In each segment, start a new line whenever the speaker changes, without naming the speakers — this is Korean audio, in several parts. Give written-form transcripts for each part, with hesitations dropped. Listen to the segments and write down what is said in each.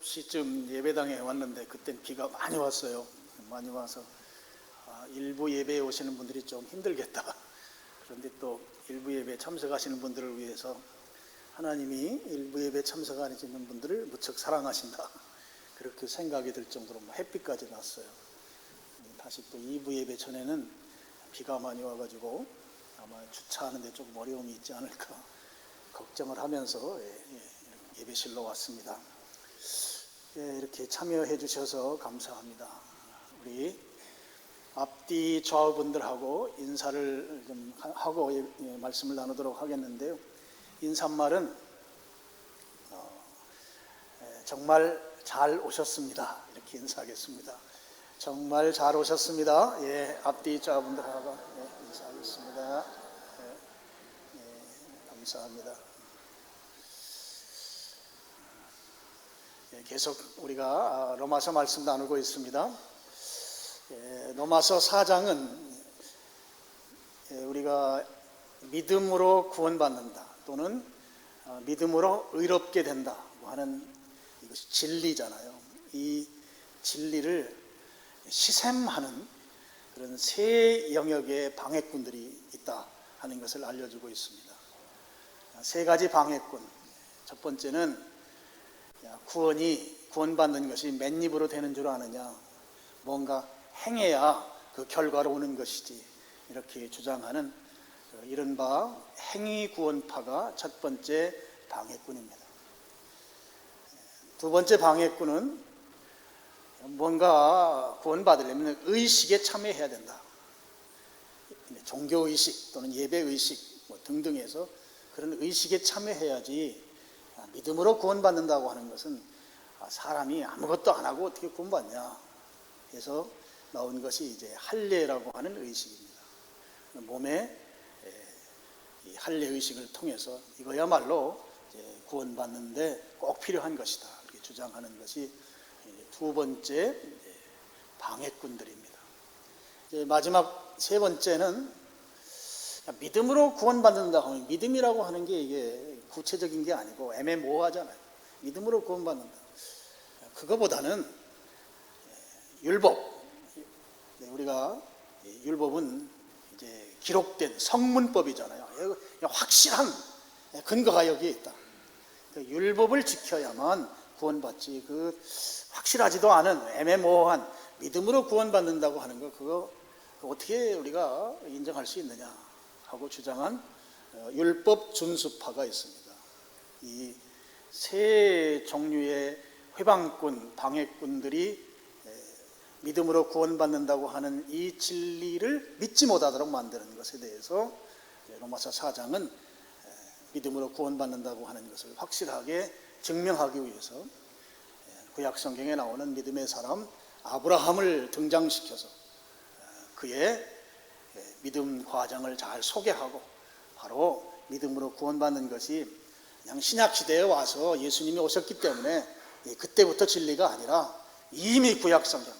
7시쯤 예배당에 왔는데 그땐 비가 많이 왔어요. 많이 와서 일부 예배에 오시는 분들이 좀 힘들겠다. 그런데 또 일부 예배에 참석하시는 분들을 위해서 하나님이 일부 예배에 참석하시는 분들을 무척 사랑하신다, 그렇게 생각이 들 정도로 햇빛까지 났어요. 다시 또 2부 예배 전에는 비가 많이 와가지고 아마 주차하는데 조금 어려움이 있지 않을까 걱정을 하면서 예배실로 왔습니다. 이렇게 참여해 주셔서 감사합니다. 우리 앞뒤 좌우분들하고 인사를 좀 하고 말씀을 나누도록 하겠는데요. 인사말은 정말 잘 오셨습니다, 이렇게 인사하겠습니다. 정말 잘 오셨습니다. 앞뒤 좌우분들하고 인사하겠습니다. 감사합니다. 계속 우리가 로마서 말씀 나누고 있습니다. 로마서 4장은 우리가 믿음으로 구원받는다 또는 믿음으로 의롭게 된다 하는 이것이 진리잖아요. 이 진리를 시샘하는 그런 세 영역의 방해꾼들이 있다 하는 것을 알려주고 있습니다. 세 가지 방해꾼. 첫 번째는 구원받는 것이 맨입으로 되는 줄 아느냐, 뭔가 행해야 그 결과로 오는 것이지, 이렇게 주장하는 이른바 행위구원파가 첫 번째 방해꾼입니다. 두 번째 방해꾼은 뭔가 구원받으려면 의식에 참여해야 된다. 종교의식 또는 예배의식 등등에서 그런 의식에 참여해야지, 믿음으로 구원받는다고 하는 것은 사람이 아무것도 안 하고 어떻게 구원받냐 해서 나온 것이 이제 할례라고 하는 의식입니다. 몸에 이 할례 의식을 통해서 이거야말로 이제 구원받는데 꼭 필요한 것이다, 이렇게 주장하는 것이 두 번째 방해꾼들입니다. 이제 마지막 세 번째는 믿음으로 구원받는다 하면, 믿음이라고 하는 게 이게 구체적인 게 아니고 애매모호하잖아요. 믿음으로 구원받는다. 그거보다는 율법. 우리가 율법은 이제 기록된 성문법이잖아요. 확실한 근거가 여기에 있다. 율법을 지켜야만 구원받지, 그 확실하지도 않은 애매모호한 믿음으로 구원받는다고 하는 거, 그거 어떻게 우리가 인정할 수 있느냐 하고 주장한 율법 준수파가 있습니다. 이 세 종류의 회방꾼, 방해꾼들이 믿음으로 구원받는다고 하는 이 진리를 믿지 못하도록 만드는 것에 대해서 로마서 4장은 믿음으로 구원받는다고 하는 것을 확실하게 증명하기 위해서 구약 성경에 나오는 믿음의 사람 아브라함을 등장시켜서 그의 믿음 과정을 잘 소개하고, 바로 믿음으로 구원받는 것이 그냥 신약 시대에 와서 예수님이 오셨기 때문에 그때부터 진리가 아니라 이미 구약 성경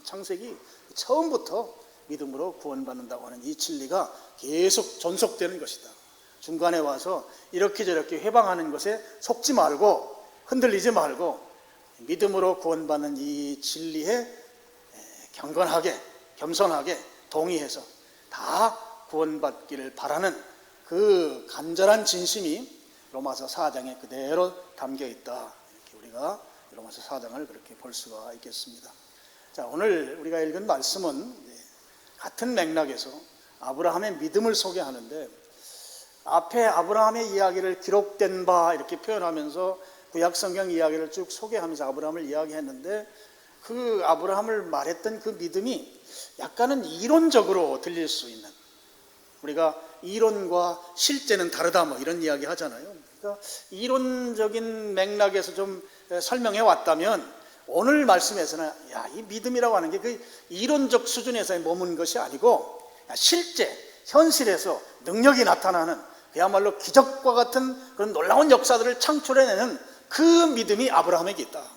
창세기 처음부터 믿음으로 구원받는다고 하는 이 진리가 계속 전속되는 것이다. 중간에 와서 이렇게 저렇게 회방하는 것에 속지 말고 흔들리지 말고 믿음으로 구원받는 이 진리에 경건하게 겸손하게 동의해서 다 구원받기를 바라는 그 간절한 진심이 로마서 4장에 그대로 담겨 있다, 이렇게 우리가 로마서 4장을 그렇게 볼 수가 있겠습니다. 자, 오늘 우리가 읽은 말씀은 같은 맥락에서 아브라함의 믿음을 소개하는데, 앞에 아브라함의 이야기를 기록된 바 이렇게 표현하면서 구약 성경 이야기를 쭉 소개하면서 아브라함을 이야기했는데, 그 아브라함을 말했던 그 믿음이 약간은 이론적으로 들릴 수 있는, 우리가 이론과 실제는 다르다 이런 이야기 하잖아요. 그러니까 이론적인 맥락에서 좀 설명해 왔다면, 오늘 말씀에서는 이 믿음이라고 하는 게 그 이론적 수준에서 머문 것이 아니고 실제 현실에서 능력이 나타나는, 그야말로 기적과 같은 그런 놀라운 역사들을 창출해내는 그 믿음이 아브라함에게 있다.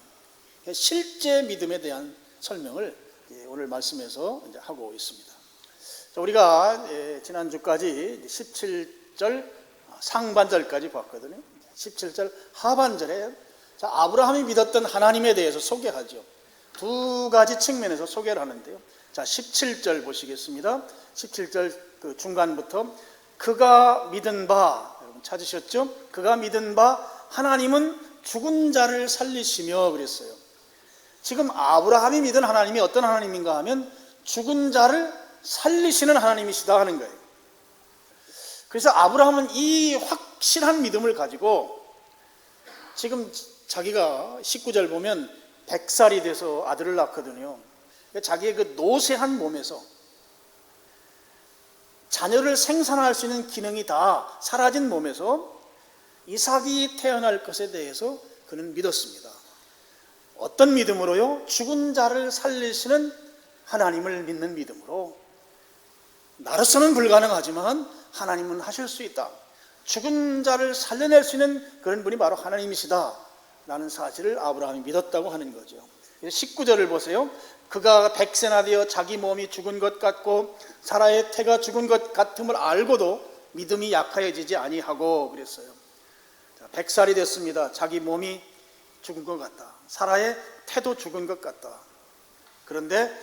실제 믿음에 대한 설명을 오늘 말씀에서 이제 하고 있습니다. 우리가 지난주까지 17절 상반절까지 봤거든요. 17절 하반절에 자, 아브라함이 믿었던 하나님에 대해서 소개하죠. 두 가지 측면에서 소개를 하는데요. 자, 17절 보시겠습니다. 17절 그 중간부터 그가 믿은 바, 여러분 찾으셨죠? 그가 믿은 바 하나님은 죽은 자를 살리시며 그랬어요. 지금 아브라함이 믿은 하나님이 어떤 하나님인가 하면 죽은 자를 살리시는 하나님이시다 하는 거예요. 그래서 아브라함은 이 확실한 믿음을 가지고 지금 자기가 19절 보면 100살이 돼서 아들을 낳거든요. 자기의 그 노쇠한 몸에서 자녀를 생산할 수 있는 기능이 다 사라진 몸에서 이삭이 태어날 것에 대해서 그는 믿었습니다. 어떤 믿음으로요? 죽은 자를 살리시는 하나님을 믿는 믿음으로. 나로서는 불가능하지만 하나님은 하실 수 있다. 죽은 자를 살려낼 수 있는 그런 분이 바로 하나님이시다 라는 사실을 아브라함이 믿었다고 하는 거죠. 19절을 보세요. 그가 100세나 되어 자기 몸이 죽은 것 같고 사라의 태가 죽은 것 같음을 알고도 믿음이 약하여지지 아니하고 그랬어요. 100살이 됐습니다. 자기 몸이 죽은 것 같다. 사라의 태도 죽은 것 같다. 그런데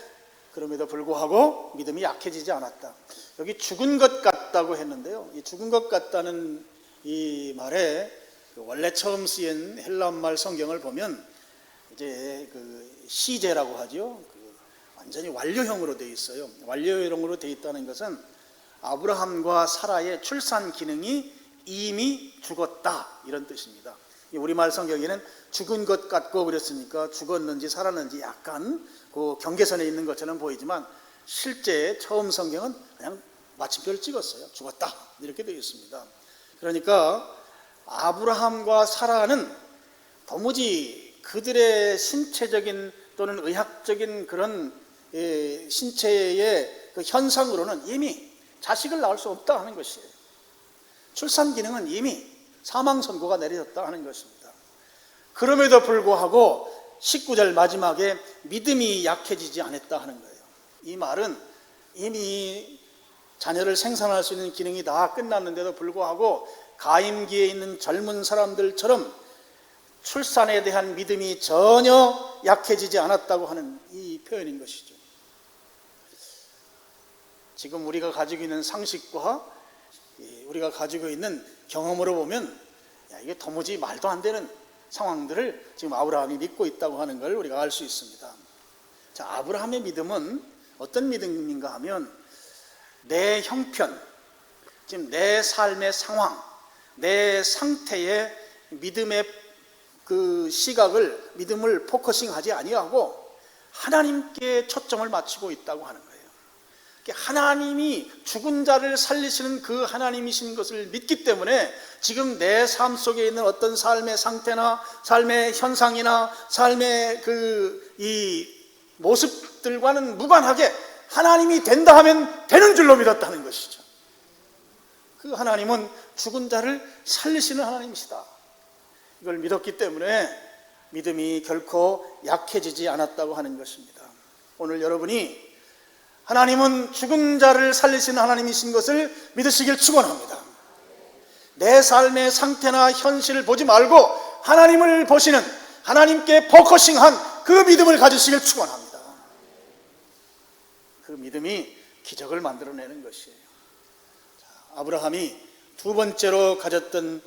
그럼에도 불구하고 믿음이 약해지지 않았다. 여기 죽은 것 같다고 했는데요. 이 죽은 것 같다는 이 말에 원래 처음 쓰인 헬라말 성경을 보면 이제 그 시제라고 하죠. 완전히 완료형으로 되어 있어요. 완료형으로 되어 있다는 것은 아브라함과 사라의 출산 기능이 이미 죽었다 이런 뜻입니다. 우리말 성경에는 죽은 것 같고 그랬으니까 죽었는지 살았는지 약간 그 경계선에 있는 것처럼 보이지만 실제 처음 성경은 그냥 마침표를 찍었어요. 죽었다 이렇게 되어 있습니다. 그러니까 아브라함과 사라는 도무지 그들의 신체적인 또는 의학적인 그런 신체의 그 현상으로는 이미 자식을 낳을 수 없다 하는 것이에요. 출산 기능은 이미 사망 선고가 내려졌다 하는 것입니다. 그럼에도 불구하고 19절 마지막에 믿음이 약해지지 않았다 하는 거예요. 이 말은 이미 자녀를 생산할 수 있는 기능이 다 끝났는데도 불구하고 가임기에 있는 젊은 사람들처럼 출산에 대한 믿음이 전혀 약해지지 않았다고 하는 이 표현인 것이죠. 지금 우리가 가지고 있는 상식과 우리가 가지고 있는 경험으로 보면 이게 도무지 말도 안 되는 상황들을 지금 아브라함이 믿고 있다고 하는 걸 우리가 알 수 있습니다. 자, 아브라함의 믿음은 어떤 믿음인가 하면 내 형편, 지금 내 삶의 상황, 내 상태의 믿음의 그 시각을, 믿음을 포커싱하지 아니하고 하나님께 초점을 맞추고 있다고 하는 거예요. 하나님이 죽은 자를 살리시는 그 하나님이신 것을 믿기 때문에 지금 내 삶 속에 있는 어떤 삶의 상태나 삶의 현상이나 삶의 이 모습들과는 무관하게 하나님이 된다 하면 되는 줄로 믿었다는 것이죠. 그 하나님은 죽은 자를 살리시는 하나님이시다. 이걸 믿었기 때문에 믿음이 결코 약해지지 않았다고 하는 것입니다. 오늘 여러분이 하나님은 죽은 자를 살리시는 하나님이신 것을 믿으시길 축원합니다. 내 삶의 상태나 현실을 보지 말고 하나님을 보시는, 하나님께 포커싱한 그 믿음을 가지시길 축원합니다. 그 믿음이 기적을 만들어내는 것이에요. 아브라함이 두 번째로 가졌던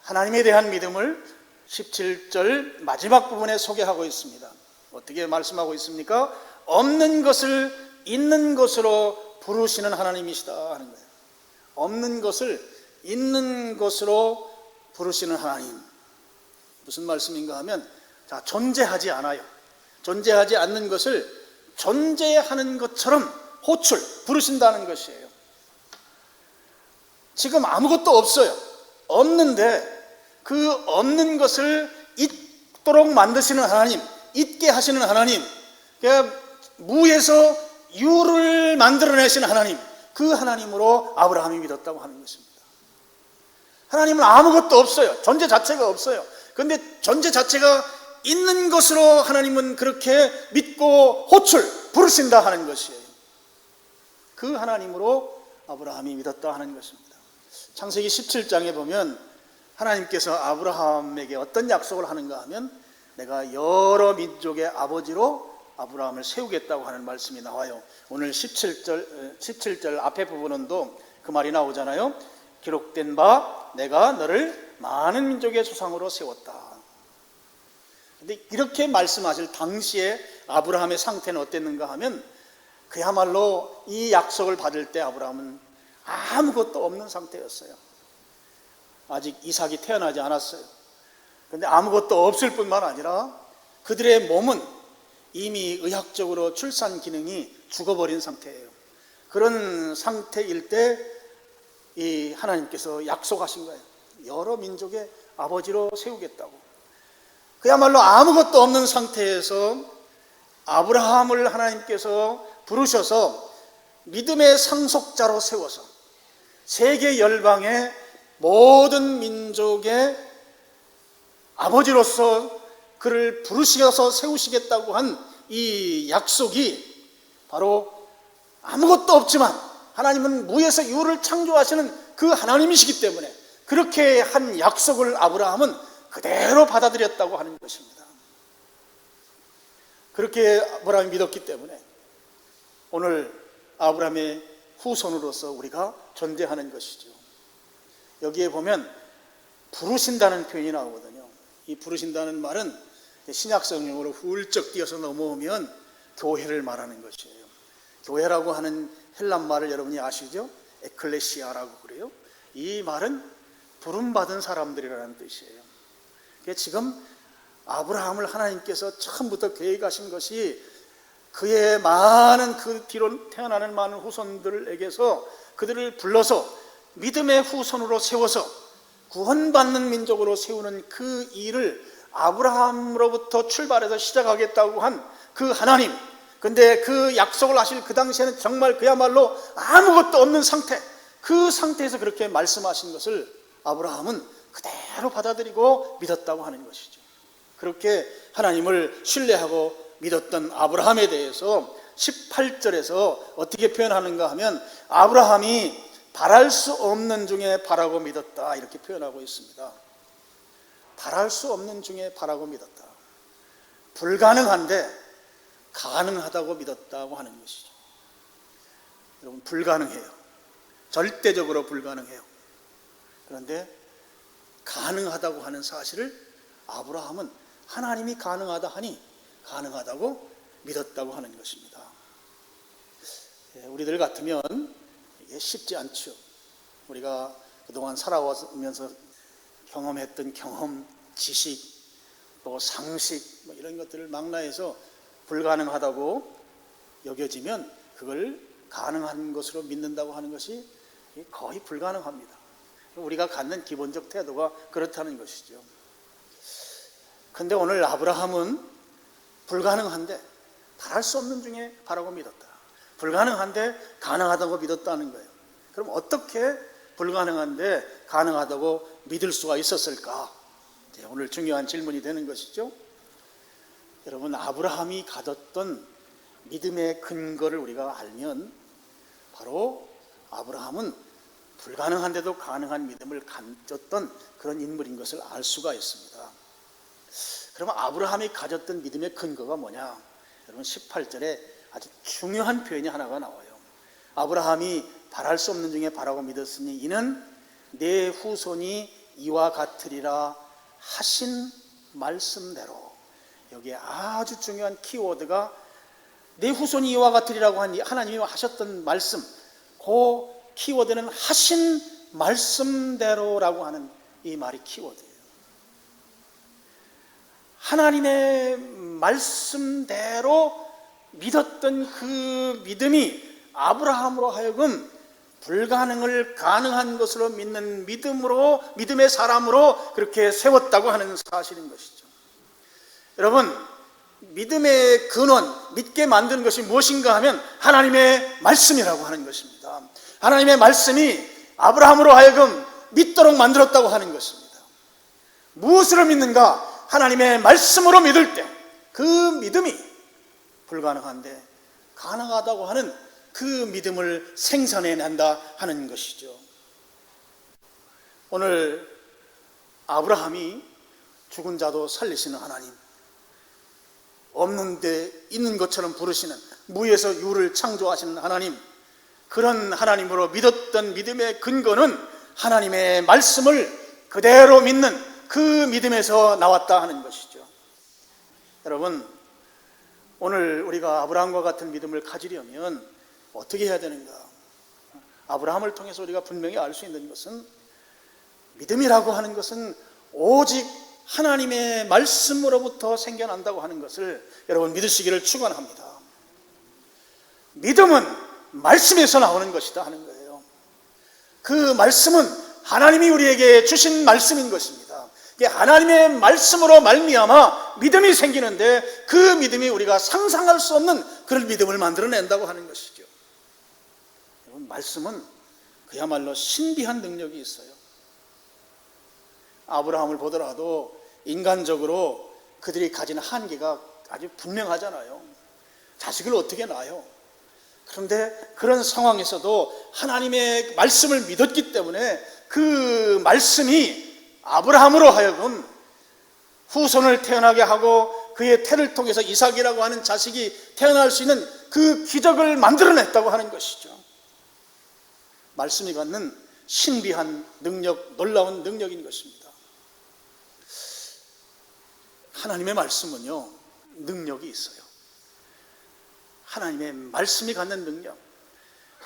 하나님에 대한 믿음을 17절 마지막 부분에 소개하고 있습니다. 어떻게 말씀하고 있습니까? 없는 것을 있는 것으로 부르시는 하나님이시다 하는 거예요. 없는 것을 있는 것으로 부르시는 하나님. 무슨 말씀인가 하면 존재하지 않아요. 존재하지 않는 것을 존재하는 것처럼 호출, 부르신다는 것이에요. 지금 아무것도 없어요. 없는데 그 없는 것을 있도록 만드시는 하나님, 있게 하시는 하나님, 그러니까 무에서 유를 만들어내신 하나님, 그 하나님으로 아브라함이 믿었다고 하는 것입니다. 하나님은 아무것도 없어요. 존재 자체가 없어요. 그런데 존재 자체가 있는 것으로 하나님은 그렇게 믿고 호출, 부르신다 하는 것이에요. 그 하나님으로 아브라함이 믿었다 하는 것입니다. 창세기 17장에 보면 하나님께서 아브라함에게 어떤 약속을 하는가 하면 내가 여러 민족의 아버지로 아브라함을 세우겠다고 하는 말씀이 나와요. 오늘 17절 앞에 부분은도 그 말이 나오잖아요. 기록된 바 내가 너를 많은 민족의 조상으로 세웠다. 근데 이렇게 말씀하실 당시에 아브라함의 상태는 어땠는가 하면 그야말로 이 약속을 받을 때 아브라함은 아무것도 없는 상태였어요. 아직 이삭이 태어나지 않았어요. 그런데 아무것도 없을 뿐만 아니라 그들의 몸은 이미 의학적으로 출산 기능이 죽어버린 상태예요. 그런 상태일 때 이 하나님께서 약속하신 거예요. 여러 민족의 아버지로 세우겠다고. 그야말로 아무것도 없는 상태에서 아브라함을 하나님께서 부르셔서 믿음의 상속자로 세워서 세계 열방의 모든 민족의 아버지로서 그를 부르셔서 세우시겠다고 한 이 약속이 바로 아무것도 없지만 하나님은 무에서 유를 창조하시는 그 하나님이시기 때문에 그렇게 한 약속을 아브라함은 그대로 받아들였다고 하는 것입니다. 그렇게 아브라함이 믿었기 때문에 오늘 아브라함의 후손으로서 우리가 존재하는 것이죠. 여기에 보면 부르신다는 표현이 나오거든요. 이 부르신다는 말은 신약 성경으로 훌쩍 뛰어서 넘어오면 교회를 말하는 것이에요. 교회라고 하는 헬란 말을 여러분이 아시죠? 에클레시아라고 그래요. 이 말은 부름받은 사람들이라는 뜻이에요. 그러니까 지금 아브라함을 하나님께서 처음부터 계획하신 것이 그의 많은 그 뒤로 태어나는 많은 후손들에게서 그들을 불러서 믿음의 후손으로 세워서 구원받는 민족으로 세우는 그 일을 아브라함으로부터 출발해서 시작하겠다고 한 그 하나님, 근데 그 약속을 하실 그 당시에는 정말 그야말로 아무것도 없는 상태, 그 상태에서 그렇게 말씀하신 것을 아브라함은 그대로 받아들이고 믿었다고 하는 것이죠. 그렇게 하나님을 신뢰하고 믿었던 아브라함에 대해서 18절에서 어떻게 표현하는가 하면 아브라함이 바랄 수 없는 중에 바라고 믿었다, 이렇게 표현하고 있습니다. 바랄 수 없는 중에 바라고 믿었다. 불가능한데 가능하다고 믿었다고 하는 것이죠. 여러분, 불가능해요. 절대적으로 불가능해요. 그런데 가능하다고 하는 사실을 아브라함은 하나님이 가능하다 하니 가능하다고 믿었다고 하는 것입니다. 우리들 같으면 이게 쉽지 않죠. 우리가 그동안 살아오면서 경험했던 경험, 지식, 또 상식 이런 것들을 망라해서 불가능하다고 여겨지면 그걸 가능한 것으로 믿는다고 하는 것이 거의 불가능합니다. 우리가 갖는 기본적 태도가 그렇다는 것이죠. 그런데 오늘 아브라함은 불가능한데 바랄 수 없는 중에 바라고 믿었다. 불가능한데 가능하다고 믿었다는 거예요. 그럼 어떻게 불가능한데 가능하다고 믿을 수가 있었을까? 오늘 중요한 질문이 되는 것이죠. 여러분, 아브라함이 가졌던 믿음의 근거를 우리가 알면 바로 아브라함은 불가능한데도 가능한 믿음을 가졌던 그런 인물인 것을 알 수가 있습니다. 그러면 아브라함이 가졌던 믿음의 근거가 뭐냐? 여러분, 18절에 아주 중요한 표현이 하나가 나와요. 아브라함이 바랄 수 없는 중에 바라고 믿었으니 이는 내 후손이 이와 같으리라 하신 말씀대로. 여기에 아주 중요한 키워드가 내 후손이 이와 같으리라고 한 하나님이 하셨던 말씀, 그 키워드는 하신 말씀대로라고 하는 이 말이 키워드예요. 하나님의 말씀대로 믿었던 그 믿음이 아브라함으로 하여금 불가능을 가능한 것으로 믿는 믿음의 사람으로 그렇게 세웠다고 하는 사실인 것이죠. 여러분, 믿음의 근원, 믿게 만드는 것이 무엇인가 하면 하나님의 말씀이라고 하는 것입니다. 하나님의 말씀이 아브라함으로 하여금 믿도록 만들었다고 하는 것입니다. 무엇으로 믿는가? 하나님의 말씀으로 믿을 때 그 믿음이 불가능한데 가능하다고 하는 그 믿음을 생산해낸다 하는 것이죠. 오늘 아브라함이 죽은 자도 살리시는 하나님, 없는 데 있는 것처럼 부르시는, 무에서 유를 창조하시는 하나님, 그런 하나님으로 믿었던 믿음의 근거는 하나님의 말씀을 그대로 믿는 그 믿음에서 나왔다 하는 것이죠. 여러분, 오늘 우리가 아브라함과 같은 믿음을 가지려면 어떻게 해야 되는가? 아브라함을 통해서 우리가 분명히 알 수 있는 것은, 믿음이라고 하는 것은 오직 하나님의 말씀으로부터 생겨난다고 하는 것을 여러분 믿으시기를 축원합니다. 믿음은 말씀에서 나오는 것이다 하는 거예요. 그 말씀은 하나님이 우리에게 주신 말씀인 것입니다. 하나님의 말씀으로 말미암아 믿음이 생기는데, 그 믿음이 우리가 상상할 수 없는 그런 믿음을 만들어낸다고 하는 것이죠. 여러분, 말씀은 그야말로 신비한 능력이 있어요. 아브라함을 보더라도 인간적으로 그들이 가진 한계가 아주 분명하잖아요. 자식을 어떻게 낳아요? 그런데 그런 상황에서도 하나님의 말씀을 믿었기 때문에 그 말씀이 아브라함으로 하여금 후손을 태어나게 하고 그의 태를 통해서 이삭이라고 하는 자식이 태어날 수 있는 그 기적을 만들어냈다고 하는 것이죠. 말씀이 갖는 신비한 능력, 놀라운 능력인 것입니다. 하나님의 말씀은요, 능력이 있어요. 하나님의 말씀이 갖는 능력,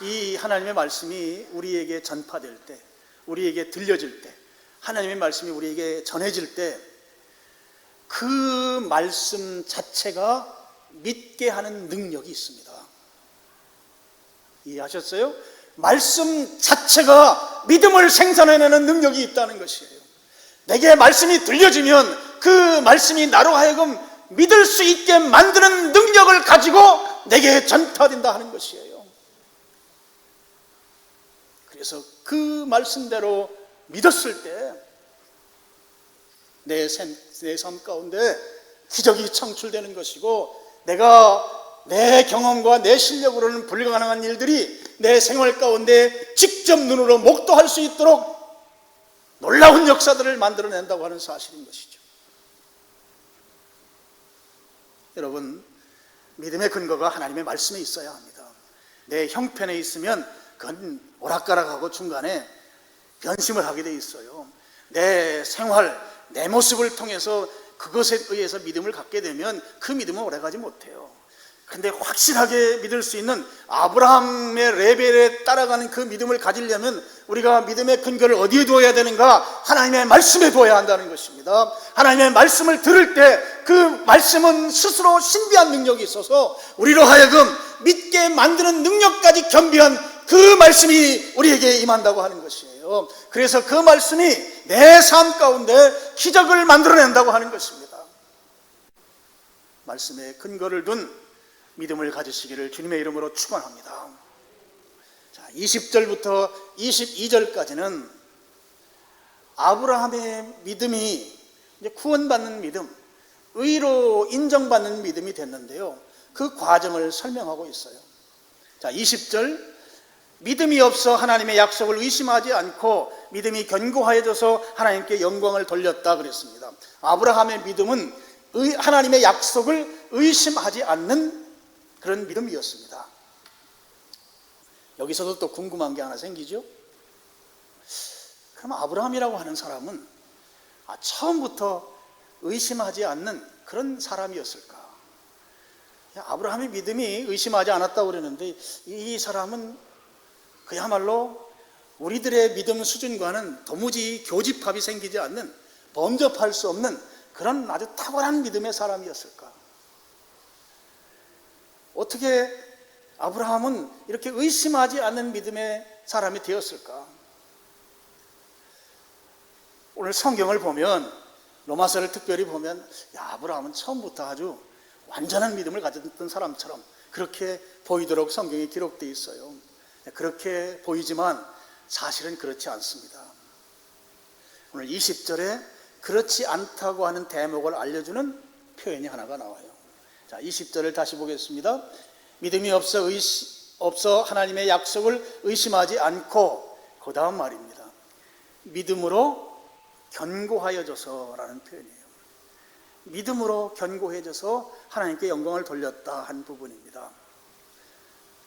이 하나님의 말씀이 우리에게 전파될 때, 우리에게 들려질 때, 하나님의 말씀이 우리에게 전해질 때, 그 말씀 자체가 믿게 하는 능력이 있습니다. 이해하셨어요? 말씀 자체가 믿음을 생산해내는 능력이 있다는 것이에요. 내게 말씀이 들려지면 그 말씀이 나로 하여금 믿을 수 있게 만드는 능력을 가지고 내게 전파된다 하는 것이에요. 그래서 그 말씀대로 믿었을 때 내 삶 가운데 기적이 창출되는 것이고, 내가 내 경험과 내 실력으로는 불가능한 일들이 내 생활 가운데 직접 눈으로 목도할 수 있도록 놀라운 역사들을 만들어낸다고 하는 사실인 것이죠. 여러분, 믿음의 근거가 하나님의 말씀에 있어야 합니다. 내 형편에 있으면 그건 오락가락하고 중간에 변심을 하게 돼 있어요. 내 생활, 내 모습을 통해서 그것에 의해서 믿음을 갖게 되면 그 믿음은 오래가지 못해요. 근데 확실하게 믿을 수 있는 아브라함의 레벨에 따라가는 그 믿음을 가지려면 우리가 믿음의 근거를 어디에 두어야 되는가? 하나님의 말씀에 두어야 한다는 것입니다. 하나님의 말씀을 들을 때 그 말씀은 스스로 신비한 능력이 있어서 우리로 하여금 믿게 만드는 능력까지 겸비한 그 말씀이 우리에게 임한다고 하는 것이에요. 그래서 그 말씀이 내 삶 가운데 기적을 만들어낸다고 하는 것입니다. 말씀에 근거를 둔 믿음을 가지시기를 주님의 이름으로 축원합니다. 자, 20절부터 22절까지는 아브라함의 믿음이 이제 구원받는 믿음, 의로 인정받는 믿음이 됐는데요, 그 과정을 설명하고 있어요. 자, 20절, 믿음이 없어 하나님의 약속을 의심하지 않고 믿음이 견고하여져서 하나님께 영광을 돌렸다 그랬습니다. 아브라함의 믿음은 하나님의 약속을 의심하지 않는 그런 믿음이었습니다. 여기서도 또 궁금한 게 하나 생기죠. 그럼 아브라함이라고 하는 사람은 처음부터 의심하지 않는 그런 사람이었을까? 아브라함의 믿음이 의심하지 않았다고 그러는데, 이 사람은 그야말로 우리들의 믿음 수준과는 도무지 교집합이 생기지 않는, 범접할 수 없는 그런 아주 탁월한 믿음의 사람이었을까? 어떻게 아브라함은 이렇게 의심하지 않는 믿음의 사람이 되었을까? 오늘 성경을 보면, 로마서를 특별히 보면, 아브라함은 처음부터 아주 완전한 믿음을 가졌던 사람처럼 그렇게 보이도록 성경에 기록되어 있어요. 그렇게 보이지만 사실은 그렇지 않습니다. 오늘 20절에 그렇지 않다고 하는 대목을 알려주는 표현이 하나가 나와요. 자, 20절을 다시 보겠습니다. 믿음이 없어 하나님의 약속을 의심하지 않고, 그 다음 말입니다. 믿음으로 견고하여져서라는 표현이에요. 믿음으로 견고해져서 하나님께 영광을 돌렸다 한 부분입니다.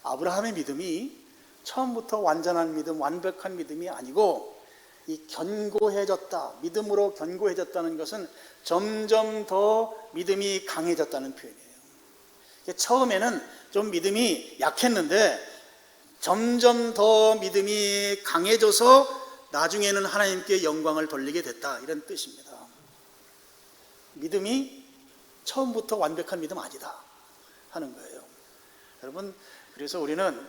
아브라함의 믿음이 처음부터 완전한 믿음, 완벽한 믿음이 아니고 이 견고해졌다, 믿음으로 견고해졌다는 것은 점점 더 믿음이 강해졌다는 표현이에요. 처음에는 좀 믿음이 약했는데 점점 더 믿음이 강해져서 나중에는 하나님께 영광을 돌리게 됐다, 이런 뜻입니다. 믿음이 처음부터 완벽한 믿음 아니다 하는 거예요. 여러분, 그래서 우리는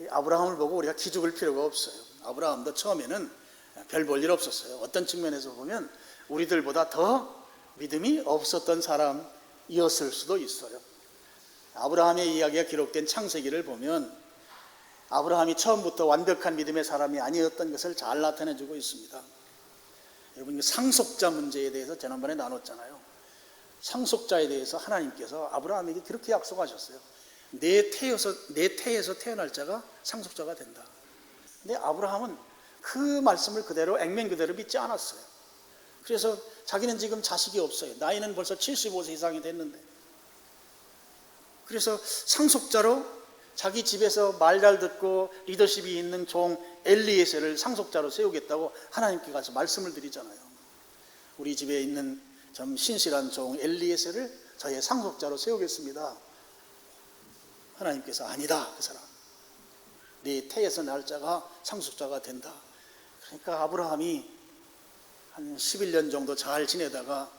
아브라함을 보고 우리가 기죽을 필요가 없어요. 아브라함도 처음에는 별 볼 일 없었어요. 어떤 측면에서 보면 우리들보다 더 믿음이 없었던 사람이었을 수도 있어요. 아브라함의 이야기가 기록된 창세기를 보면 아브라함이 처음부터 완벽한 믿음의 사람이 아니었던 것을 잘 나타내주고 있습니다. 여러분, 상속자 문제에 대해서 지난번에 나눴잖아요. 상속자에 대해서 하나님께서 아브라함에게 그렇게 약속하셨어요. 내 태에서 태어날 자가 상속자가 된다. 근데 아브라함은 그 말씀을 그대로 액면 그대로 믿지 않았어요. 그래서 자기는 지금 자식이 없어요. 나이는 벌써 75세 이상이 됐는데, 그래서 상속자로 자기 집에서 말 잘 듣고 리더십이 있는 종 엘리에셀을 상속자로 세우겠다고 하나님께 가서 말씀을 드리잖아요. 우리 집에 있는 좀 신실한 종 엘리에셀을 저의 상속자로 세우겠습니다. 하나님께서 아니다, 그 사람 네 태에서 날 자가 상속자가 된다. 그러니까 아브라함이 한 11년 정도 잘 지내다가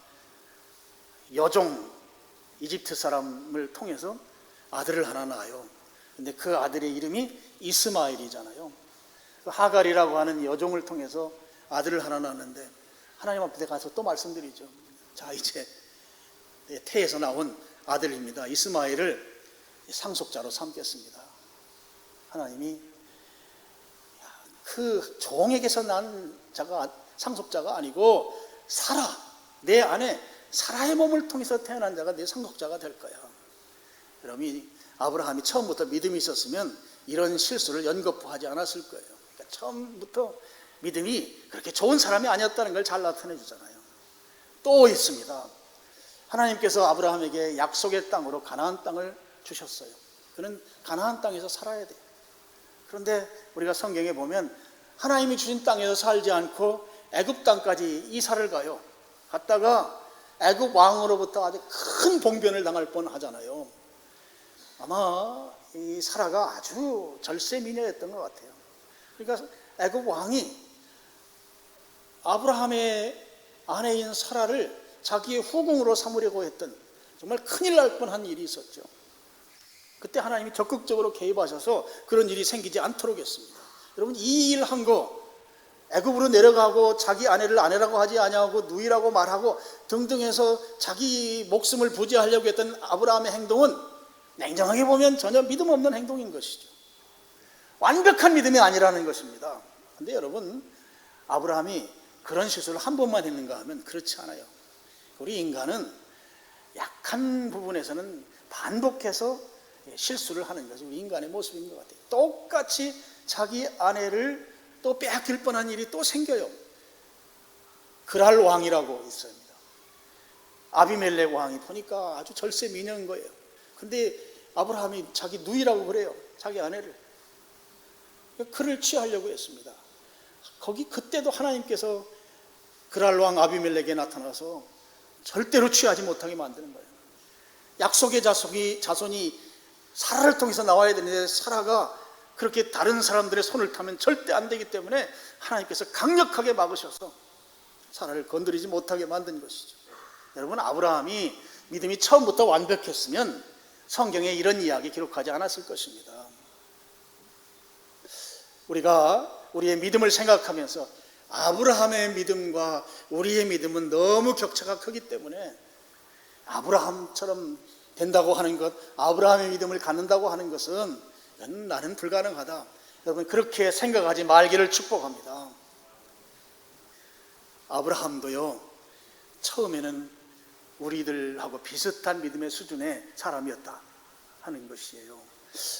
여종 이집트 사람을 통해서 아들을 하나 낳아요. 근데 그 아들의 이름이 이스마엘이잖아요. 그 하갈이라고 하는 여종을 통해서 아들을 하나 낳았는데 하나님 앞에 가서 또 말씀드리죠. 자, 이제 내 태에서 나온 아들입니다. 이스마엘을 상속자로 삼겠습니다. 하나님이 그 종에게서 난 자가 상속자가 아니고 사라, 내 안에 사라의 몸을 통해서 태어난 자가 내 상속자가 될 거야. 그러면 아브라함이 처음부터 믿음이 있었으면 이런 실수를 연거푸하지 않았을 거예요. 그러니까 처음부터 믿음이 그렇게 좋은 사람이 아니었다는 걸 잘 나타내 주잖아요. 또 있습니다. 하나님께서 아브라함에게 약속의 땅으로 가나안 땅을 주셨어요. 그는 가나안 땅에서 살아야 돼요. 그런데 우리가 성경에 보면 하나님이 주신 땅에서 살지 않고 애굽 땅까지 이사를 가요. 갔다가 애굽 왕으로부터 아주 큰 봉변을 당할 뻔하잖아요. 아마 이 사라가 아주 절세 미녀였던 것 같아요. 그러니까 애굽 왕이 아브라함의 아내인 사라를 자기의 후궁으로 삼으려고 했던 정말 큰일 날 뻔한 일이 있었죠. 그때 하나님이 적극적으로 개입하셔서 그런 일이 생기지 않도록 했습니다. 여러분, 이 일 한 거 애굽으로 내려가고 자기 아내를 아내라고 하지 아니하고 누이라고 말하고 등등 해서 자기 목숨을 부지하려고 했던 아브라함의 행동은 냉정하게 보면 전혀 믿음 없는 행동인 것이죠. 완벽한 믿음이 아니라는 것입니다. 그런데 여러분, 아브라함이 그런 실수를 한 번만 했는가 하면 그렇지 않아요. 우리 인간은 약한 부분에서는 반복해서 실수를 하는 것이 우리 인간의 모습인 것 같아요. 똑같이 자기 아내를 또 빼앗길 뻔한 일이 또 생겨요. 그랄 왕이라고 있습니다. 아비멜렉 왕이 보니까 아주 절세 미녀인 거예요. 근데 아브라함이 자기 누이라고 그래요. 자기 아내를. 그를 취하려고 했습니다. 그때도 하나님께서 그랄 왕 아비멜렉에 나타나서 절대로 취하지 못하게 만드는 거예요. 약속의 자손이 사라를 통해서 나와야 되는데 사라가 그렇게 다른 사람들의 손을 타면 절대 안 되기 때문에 하나님께서 강력하게 막으셔서 사라를 건드리지 못하게 만든 것이죠. 여러분, 아브라함이 믿음이 처음부터 완벽했으면 성경에 이런 이야기 기록하지 않았을 것입니다. 우리가 우리의 믿음을 생각하면서 아브라함의 믿음과 우리의 믿음은 너무 격차가 크기 때문에 아브라함처럼 된다고 하는 것, 아브라함의 믿음을 갖는다고 하는 것은 나는 불가능하다. 여러분, 그렇게 생각하지 말기를 축복합니다. 아브라함도요, 처음에는 우리들하고 비슷한 믿음의 수준의 사람이었다 하는 것이에요.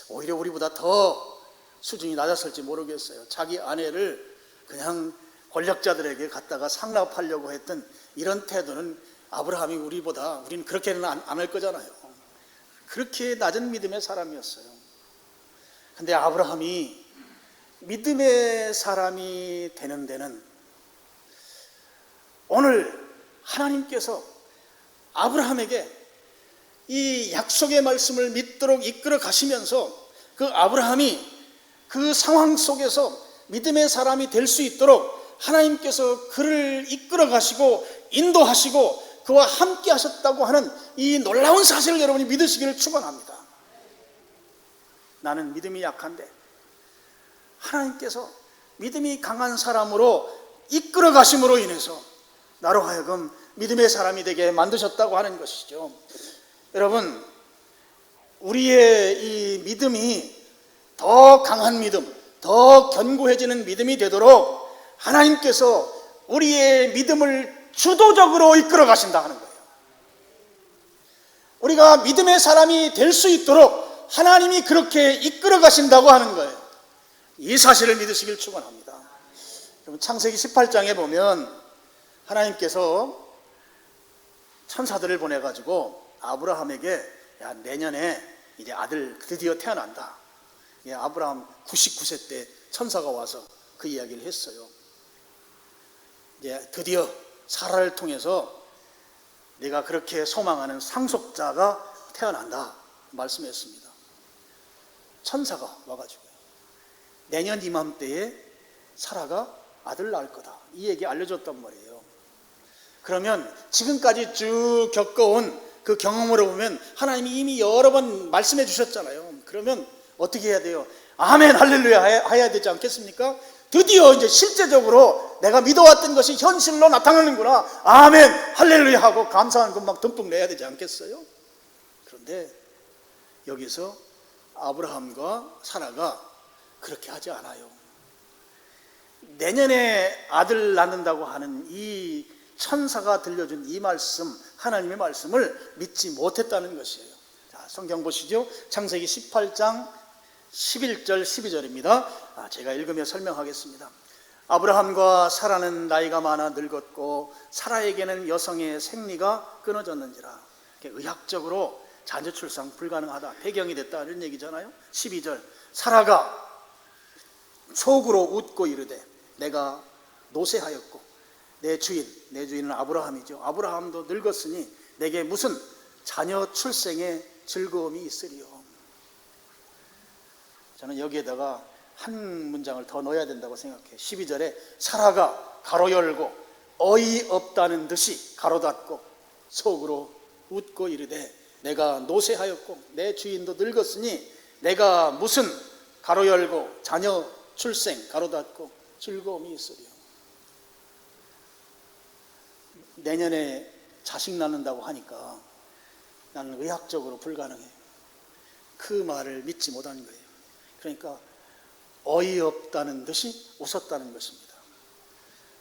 오히려 우리보다 더 수준이 낮았을지 모르겠어요. 자기 아내를 그냥 권력자들에게 갖다가 상납하려고 했던 이런 태도는 아브라함이 우리는 그렇게는 안 할 거잖아요. 그렇게 낮은 믿음의 사람이었어요. 근데 아브라함이 믿음의 사람이 되는 데는 오늘 하나님께서 아브라함에게 이 약속의 말씀을 믿도록 이끌어 가시면서 그 아브라함이 그 상황 속에서 믿음의 사람이 될 수 있도록 하나님께서 그를 이끌어 가시고 인도하시고 그와 함께 하셨다고 하는 이 놀라운 사실을 여러분이 믿으시기를 축원합니다. 나는 믿음이 약한데 하나님께서 믿음이 강한 사람으로 이끌어 가심으로 인해서 나로 하여금 믿음의 사람이 되게 만드셨다고 하는 것이죠. 여러분, 우리의 이 믿음이 더 강한 믿음, 더 견고해지는 믿음이 되도록 하나님께서 우리의 믿음을 주도적으로 이끌어 가신다 하는 거예요. 우리가 믿음의 사람이 될 수 있도록 하나님이 그렇게 이끌어 가신다고 하는 거예요. 이 사실을 믿으시길 축원합니다. 창세기 18장에 보면 하나님께서 천사들을 보내가지고 아브라함에게 야, 내년에 이제 아들 드디어 태어난다. 아브라함 99세 때 천사가 와서 그 이야기를 했어요. 이제 드디어 사라를 통해서 네가 그렇게 소망하는 상속자가 태어난다 말씀했습니다. 천사가 와가지고 내년 이맘때에 사라가 아들 낳을 거다 이 얘기 알려줬단 말이에요. 그러면 지금까지 쭉 겪어온 그 경험으로 보면 하나님이 이미 여러 번 말씀해 주셨잖아요. 그러면 어떻게 해야 돼요? 아멘 할렐루야 해야 되지 않겠습니까? 드디어 이제 실제적으로 내가 믿어왔던 것이 현실로 나타나는구나. 아멘 할렐루야 하고 감사한 것만 듬뿍 내야 되지 않겠어요? 그런데 여기서 아브라함과 사라가 그렇게 하지 않아요. 내년에 아들 낳는다고 하는 이 천사가 들려준 이 말씀, 하나님의 말씀을 믿지 못했다는 것이에요. 자, 성경 보시죠. 창세기 18장 11절 12절입니다. 제가 읽으며 설명하겠습니다. 아브라함과 사라는 나이가 많아 늙었고 사라에게는 여성의 생리가 끊어졌는지라. 의학적으로 자녀 출산 불가능하다, 배경이 됐다 이런 얘기잖아요. 12절 사라가 속으로 웃고 이르되 내가 노쇠하였고 내 주인은 아브라함이죠. 아브라함도 늙었으니 내게 무슨 자녀 출생의 즐거움이 있으리요. 저는 여기에다가 한 문장을 더 넣어야 된다고 생각해요. 12절에 사라가 가로 열고 어이없다는 듯이 가로 닫고 속으로 웃고 이르되 내가 노쇠하였고 내 주인도 늙었으니 내가 무슨 가로 열고 자녀 출생 가로 닫고 즐거움이 있으리요. 내년에 자식 낳는다고 하니까 나는 의학적으로 불가능해요. 그 말을 믿지 못한 거예요. 그러니까 어이없다는 듯이 웃었다는 것입니다.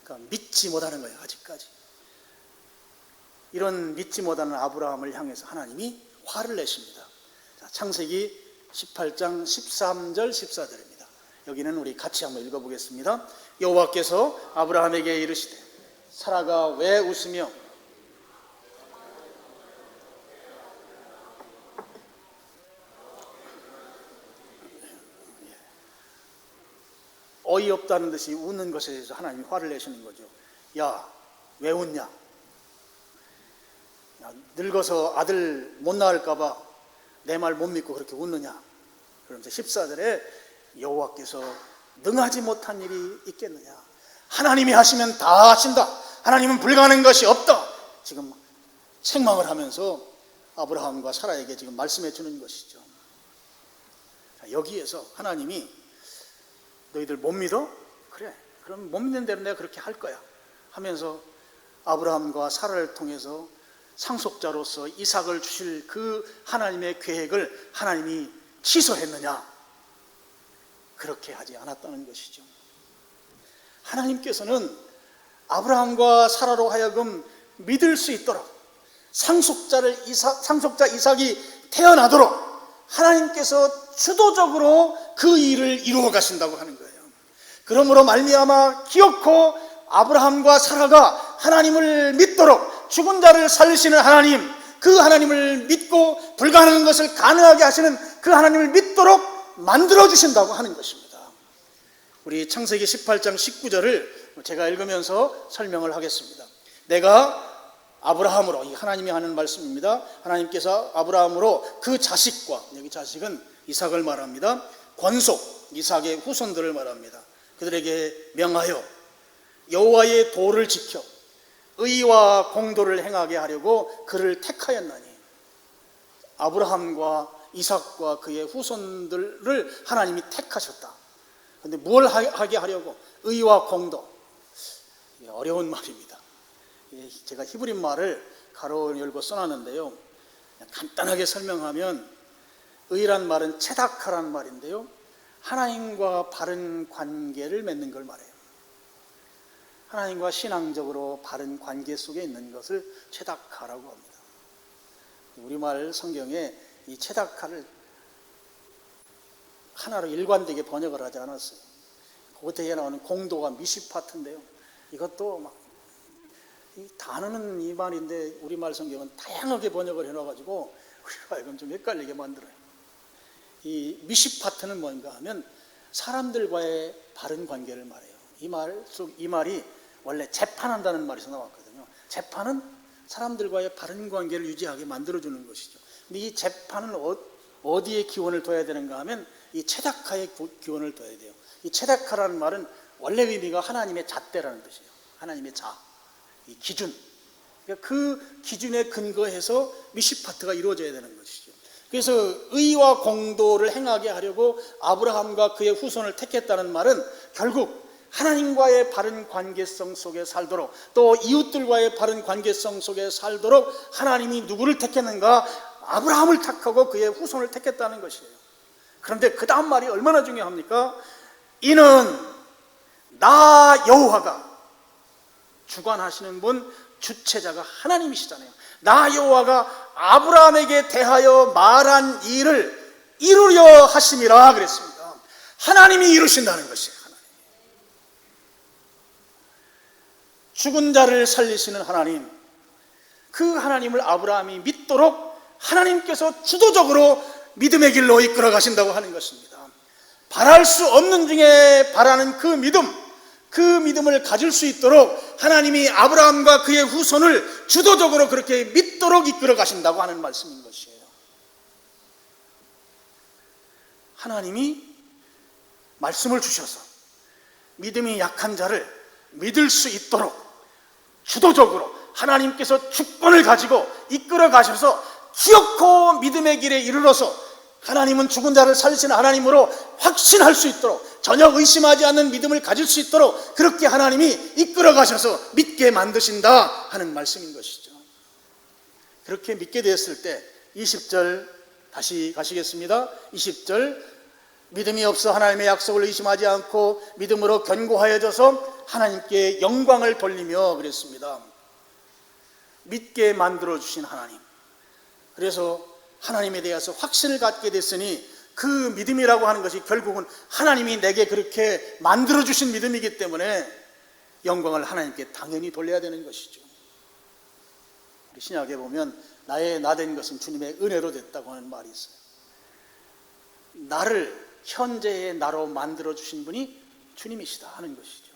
그러니까 믿지 못하는 거예요. 아직까지. 이런 믿지 못하는 아브라함을 향해서 하나님이 화를 내십니다. 자, 창세기 18장 13절 14절입니다. 여기는 우리 같이 한번 읽어보겠습니다. 여호와께서 아브라함에게 이르시되 사라가 왜 웃으며 어이없다는 듯이 웃는 것에 대해서 하나님이 화를 내시는 거죠. 야, 왜 웃냐? 야, 늙어서 아들 못 낳을까 봐 내 말 못 믿고 그렇게 웃느냐? 그러면서 14절에 여호와께서 능하지 못한 일이 있겠느냐? 하나님이 하시면 다 하신다. 하나님은 불가능한 것이 없다. 지금 책망을 하면서 아브라함과 사라에게 지금 말씀해 주는 것이죠. 자, 여기에서 하나님이 너희들 못 믿어? 그래, 그럼 못 믿는 대로 내가 그렇게 할 거야 하면서 아브라함과 사라를 통해서 상속자로서 이삭을 주실 그 하나님의 계획을 하나님이 취소했느냐? 그렇게 하지 않았다는 것이죠. 하나님께서는 아브라함과 사라로 하여금 믿을 수 있도록 상속자 이삭이 태어나도록 하나님께서 주도적으로 그 일을 이루어 가신다고 하는 거예요. 그러므로 말미암아 기어코 아브라함과 사라가 하나님을 믿도록, 죽은 자를 살리시는 하나님, 그 하나님을 믿고 불가능한 것을 가능하게 하시는 그 하나님을 믿도록 만들어 주신다고 하는 것입니다. 우리 창세기 18장 19절을 제가 읽으면서 설명을 하겠습니다. 내가 아브라함으로, 이 하나님이 하는 말씀입니다. 하나님께서 아브라함으로 그 자식과, 여기 자식은 이삭을 말합니다. 권속, 이삭의 후손들을 말합니다. 그들에게 명하여 여호와의 도를 지켜 의와 공도를 행하게 하려고 그를 택하였나니, 아브라함과 이삭과 그의 후손들을 하나님이 택하셨다. 그런데 뭘 하게 하려고? 의와 공도. 어려운 말입니다. 제가 히브리 말을 가로 열고 써놨는데요, 간단하게 설명하면 의란 말은 체다카라는 말인데요, 하나님과 바른 관계를 맺는 걸 말해요. 하나님과 신앙적으로 바른 관계 속에 있는 것을 체다카라고 합니다. 우리말 성경에 이 체다카를 하나로 일관되게 번역을 하지 않았어요. 거기에 나오는 공도가 미시파트인데요, 이것도 막 이 단어는 이 말인데 우리말 성경은 다양하게 번역을 해놔가지고 우리가 이건 좀 헷갈리게 만들어요. 이 미시파트는 뭔가 하면 사람들과의 바른 관계를 말해요. 이 말이 원래 재판한다는 말에서 나왔거든요. 재판은 사람들과의 바른 관계를 유지하게 만들어주는 것이죠. 근데 이 재판은 어디에 기원을 둬야 되는가 하면 이 체다카의 기원을 둬야 돼요. 이 체다카라는 말은 원래 의미가 하나님의 잣대라는 뜻이에요. 하나님의 자, 이 기준. 그러니까 그 기준에 근거해서 미시파트가 이루어져야 되는 것이죠. 그래서 의와 공도를 행하게 하려고 아브라함과 그의 후손을 택했다는 말은 결국 하나님과의 바른 관계성 속에 살도록, 또 이웃들과의 바른 관계성 속에 살도록 하나님이 누구를 택했는가? 아브라함을 택하고 그의 후손을 택했다는 것이에요. 그런데 그 다음 말이 얼마나 중요합니까? 이는 나 여호와가, 주관하시는 분, 주체자가 하나님이시잖아요. 나 여호와가 아브라함에게 대하여 말한 일을 이루려 하심이라 그랬습니다. 하나님이 이루신다는 것이에요. 죽은 자를 살리시는 하나님, 그 하나님을 아브라함이 믿도록 하나님께서 주도적으로 믿음의 길로 이끌어 가신다고 하는 것입니다. 바랄 수 없는 중에 바라는 그 믿음을 가질 수 있도록 하나님이 아브라함과 그의 후손을 주도적으로 그렇게 믿도록 이끌어 가신다고 하는 말씀인 것이에요. 하나님이 말씀을 주셔서 믿음이 약한 자를 믿을 수 있도록 주도적으로 하나님께서 주권을 가지고 이끌어 가셔서 기어코 믿음의 길에 이르러서 하나님은 죽은 자를 살리시는 하나님으로 확신할 수 있도록, 전혀 의심하지 않는 믿음을 가질 수 있도록 그렇게 하나님이 이끌어 가셔서 믿게 만드신다 하는 말씀인 것이죠. 그렇게 믿게 되었을 때 20절 다시 가시겠습니다. 20절, 믿음이 없어 하나님의 약속을 의심하지 않고 믿음으로 견고하여져서 하나님께 영광을 돌리며 그랬습니다. 믿게 만들어주신 하나님, 그래서 하나님에 대해서 확신을 갖게 됐으니 그 믿음이라고 하는 것이 결국은 하나님이 내게 그렇게 만들어주신 믿음이기 때문에 영광을 하나님께 당연히 돌려야 되는 것이죠. 우리 신약에 보면 나의 나된 것은 주님의 은혜로 됐다고 하는 말이 있어요. 나를 현재의 나로 만들어주신 분이 주님이시다 하는 것이죠.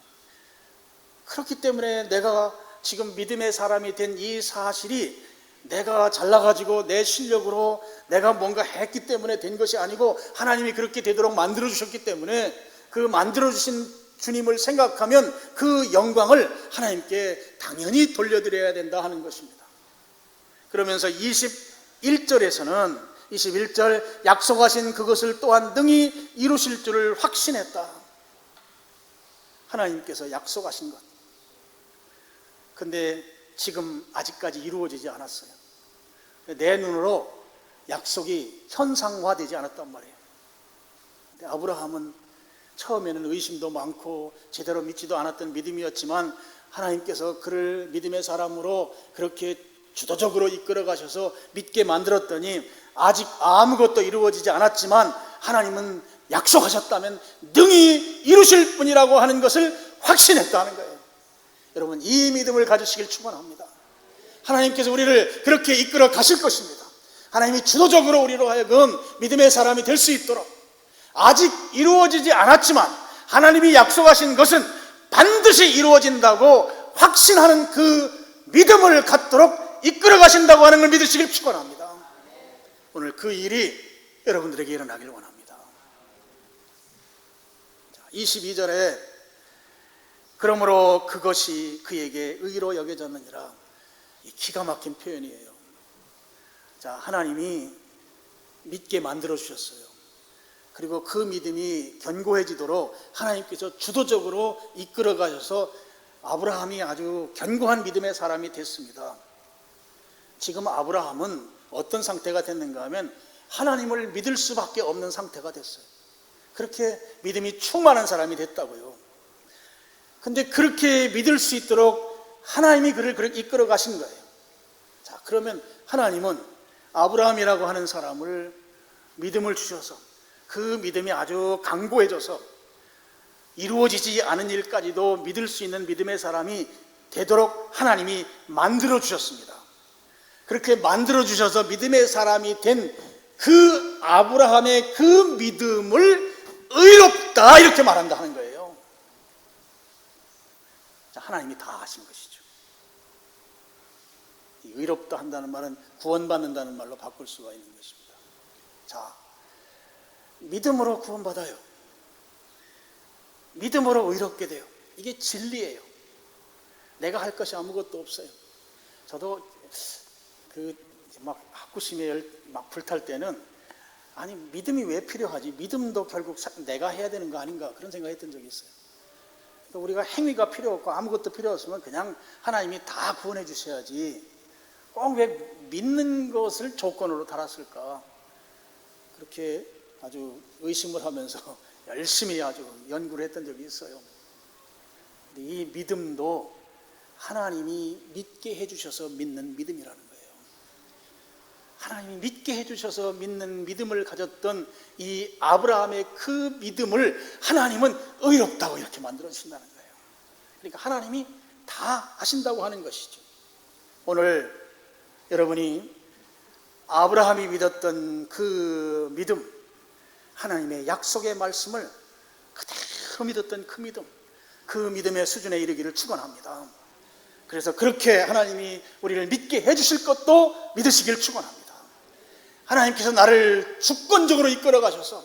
그렇기 때문에 내가 지금 믿음의 사람이 된 이 사실이 내가 잘나가지고 내 실력으로 내가 뭔가 했기 때문에 된 것이 아니고 하나님이 그렇게 되도록 만들어주셨기 때문에 그 만들어주신 주님을 생각하면 그 영광을 하나님께 당연히 돌려드려야 된다 하는 것입니다. 그러면서 21절에서는 21절, 약속하신 그것을 또한 능히 이루실 줄을 확신했다. 하나님께서 약속하신 것, 근데 지금 아직까지 이루어지지 않았어요. 내 눈으로 약속이 현상화되지 않았단 말이에요. 근데 아브라함은 처음에는 의심도 많고 제대로 믿지도 않았던 믿음이었지만 하나님께서 그를 믿음의 사람으로 그렇게 주도적으로 이끌어 가셔서 믿게 만들었더니 아직 아무것도 이루어지지 않았지만 하나님은 약속하셨다면 능히 이루실 분이라고 하는 것을 확신했다는 거예요. 여러분 이 믿음을 가지시길 축원합니다. 하나님께서 우리를 그렇게 이끌어 가실 것입니다. 하나님이 주도적으로 우리로 하여금 믿음의 사람이 될 수 있도록, 아직 이루어지지 않았지만 하나님이 약속하신 것은 반드시 이루어진다고 확신하는 그 믿음을 갖도록 이끌어 가신다고 하는 걸 믿으시길 축원합니다. 오늘 그 일이 여러분들에게 일어나길 원합니다. 22절에 그러므로 그것이 그에게 의로 여겨졌느니라, 이 기가 막힌 표현이에요. 자, 하나님이 믿게 만들어 주셨어요. 그리고 그 믿음이 견고해지도록 하나님께서 주도적으로 이끌어 가셔서 아브라함이 아주 견고한 믿음의 사람이 됐습니다. 지금 아브라함은 어떤 상태가 됐는가 하면 하나님을 믿을 수밖에 없는 상태가 됐어요. 그렇게 믿음이 충만한 사람이 됐다고요. 근데 그렇게 믿을 수 있도록 하나님이 그를 그렇게 이끌어 가신 거예요. 자, 그러면 하나님은 아브라함이라고 하는 사람을 믿음을 주셔서 그 믿음이 아주 강고해져서 이루어지지 않은 일까지도 믿을 수 있는 믿음의 사람이 되도록 하나님이 만들어 주셨습니다. 그렇게 만들어 주셔서 믿음의 사람이 된 그 아브라함의 그 믿음을 의롭다 이렇게 말한다 하는 거예요. 자, 하나님이 다 하신 것이죠. 이 의롭다 한다는 말은 구원받는다는 말로 바꿀 수가 있는 것입니다. 자, 믿음으로 구원받아요. 믿음으로 의롭게 돼요. 이게 진리예요. 내가 할 것이 아무것도 없어요. 저도 막 학구심에 막 불탈 때는, 아니 믿음이 왜 필요하지? 믿음도 결국 내가 해야 되는 거 아닌가, 그런 생각했던 적이 있어요. 그러니까 우리가 행위가 필요 없고 아무것도 필요 없으면 그냥 하나님이 다 구원해 주셔야지, 꼭 왜 믿는 것을 조건으로 달았을까, 그렇게 아주 의심을 하면서 열심히 아주 연구를 했던 적이 있어요. 근데 이 믿음도 하나님이 믿게 해주셔서 믿는 믿음이라는 거예요. 하나님이 믿게 해주셔서 믿는 믿음을 가졌던 이 아브라함의 그 믿음을 하나님은 의롭다고 이렇게 만들어 주신다는 거예요. 그러니까 하나님이 다 하신다고 하는 것이죠. 오늘 여러분이 아브라함이 믿었던 그 믿음, 하나님의 약속의 말씀을 그대로 믿었던 그 믿음, 그 믿음의 수준에 이르기를 축원합니다. 그래서 그렇게 하나님이 우리를 믿게 해주실 것도 믿으시길 축원합니다. 하나님께서 나를 주권적으로 이끌어 가셔서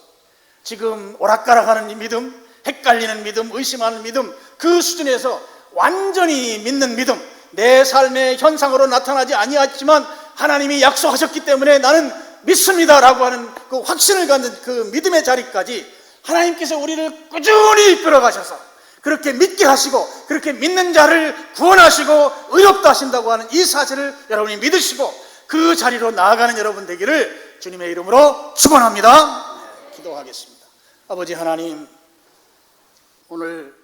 지금 오락가락하는 이 믿음, 헷갈리는 믿음, 의심하는 믿음, 그 수준에서 완전히 믿는 믿음, 내 삶의 현상으로 나타나지 아니하지만 하나님이 약속하셨기 때문에 나는 믿습니다라고 하는 그 확신을 갖는 그 믿음의 자리까지 하나님께서 우리를 꾸준히 이끌어 가셔서 그렇게 믿게 하시고, 그렇게 믿는 자를 구원하시고 의롭다 하신다고 하는 이 사실을 여러분이 믿으시고 그 자리로 나아가는 여러분 되기를 주님의 이름으로 축원합니다. 기도하겠습니다. 아버지 하나님, 오늘